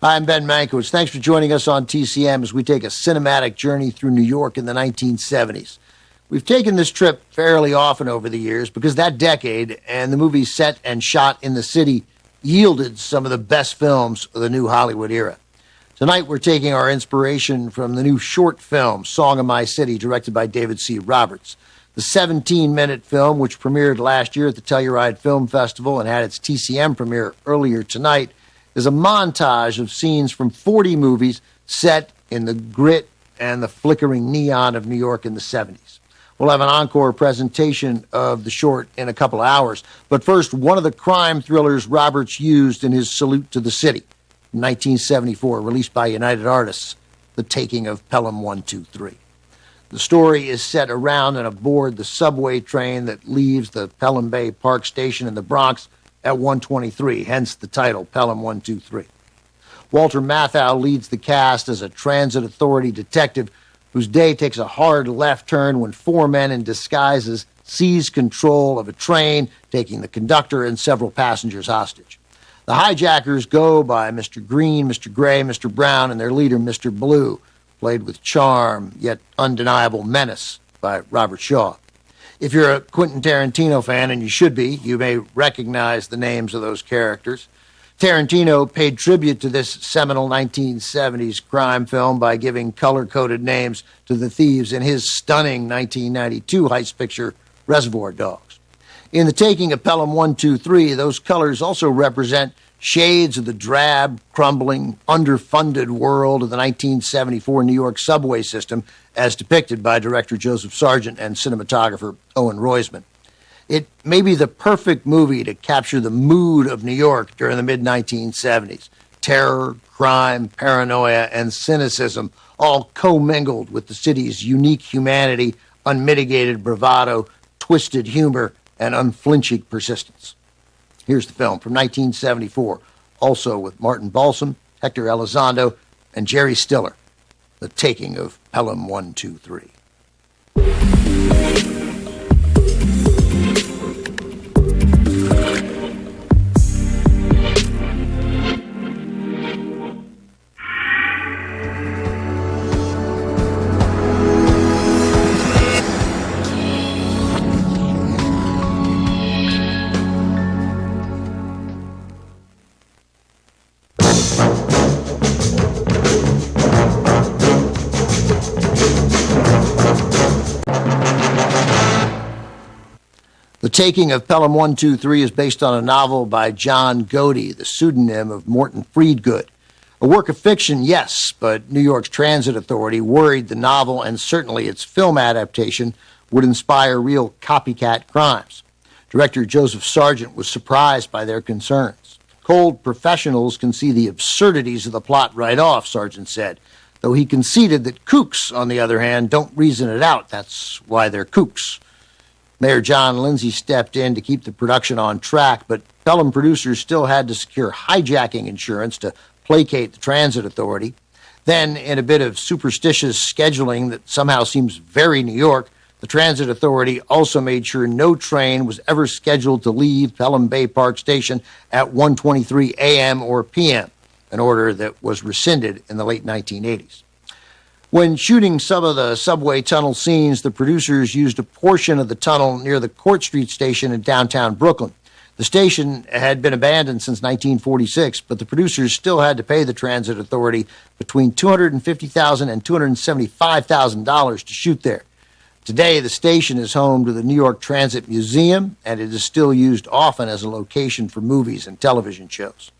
Hi, I'm Ben Mankiewicz. Thanks for joining us on TCM as we take a cinematic journey through New York in the 1970s. We've taken this trip fairly often over the years because that decade and the movies set and shot in the city yielded some of the best films of the new Hollywood era. Tonight, we're taking our inspiration from the new short film, Song of My City, directed by David C. Roberts. The 17-minute film, which premiered last year at the Telluride Film Festival and had its TCM premiere earlier tonight, is a montage of scenes from 40 movies set in the grit and the flickering neon of New York in the 70s. We'll have an encore presentation of the short in a couple of hours. But first, one of the crime thrillers Roberts used in his Salute to the City, 1974, released by United Artists, The Taking of Pelham 123. The story is set around and aboard the subway train that leaves the Pelham Bay Park Station in the Bronx at 123, hence the title, Pelham 123. Walter Matthau leads the cast as a transit authority detective whose day takes a hard left turn when four men in disguises seize control of a train, taking the conductor and several passengers hostage. The hijackers go by Mr. Green, Mr. Gray, Mr. Brown, and their leader, Mr. Blue, played with charm, yet undeniable menace by Robert Shaw. If you're a Quentin Tarantino fan, and you should be, you may recognize the names of those characters. Tarantino paid tribute to this seminal 1970s crime film by giving color-coded names to the thieves in his stunning 1992 heist picture, Reservoir Dogs. In The Taking of Pelham 123, those colors also represent shades of the drab, crumbling, underfunded world of the 1974 New York subway system as depicted by director Joseph Sargent and cinematographer Owen Roizman. It may be the perfect movie to capture the mood of New York during the mid-1970s. Terror, crime, paranoia, and cynicism all commingled with the city's unique humanity, unmitigated bravado, twisted humor, and unflinching persistence. Here's the film from 1974, also with Martin Balsam, Hector Elizondo, and Jerry Stiller, The Taking of Pelham 123. The Taking of Pelham 123 is based on a novel by John Godey, the pseudonym of Morton Friedgood. A work of fiction, yes, but New York's Transit Authority worried the novel and certainly its film adaptation would inspire real copycat crimes. Director Joseph Sargent was surprised by their concerns. Cold professionals can see the absurdities of the plot right off, Sargent said, though he conceded that kooks, on the other hand, don't reason it out. That's why they're kooks. Mayor John Lindsay stepped in to keep the production on track, but Pelham producers still had to secure hijacking insurance to placate the Transit Authority. Then, in a bit of superstitious scheduling that somehow seems very New York, the Transit Authority also made sure no train was ever scheduled to leave Pelham Bay Park Station at 1:23 a.m. or p.m., an order that was rescinded in the late 1980s. When shooting some of the subway tunnel scenes, the producers used a portion of the tunnel near the Court Street station in downtown Brooklyn. The station had been abandoned since 1946, but the producers still had to pay the Transit Authority between $250,000 and $275,000 to shoot there. Today, the station is home to the New York Transit Museum, and it is still used often as a location for movies and television shows.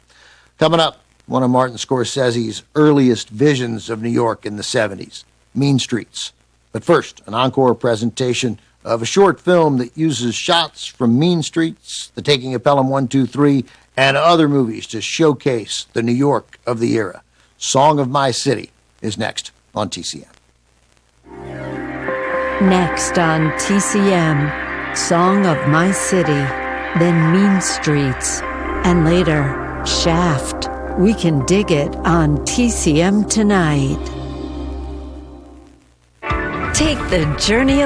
Coming up, one of Martin Scorsese's earliest visions of New York in the 70s, Mean Streets. But first, an encore presentation of a short film that uses shots from Mean Streets, The Taking of Pelham 123, and other movies to showcase the New York of the era. Song of My City is next on TCM. Next on TCM, Song of My City, then Mean Streets, and later, Shaft. We can dig it on TCM tonight. Take the journey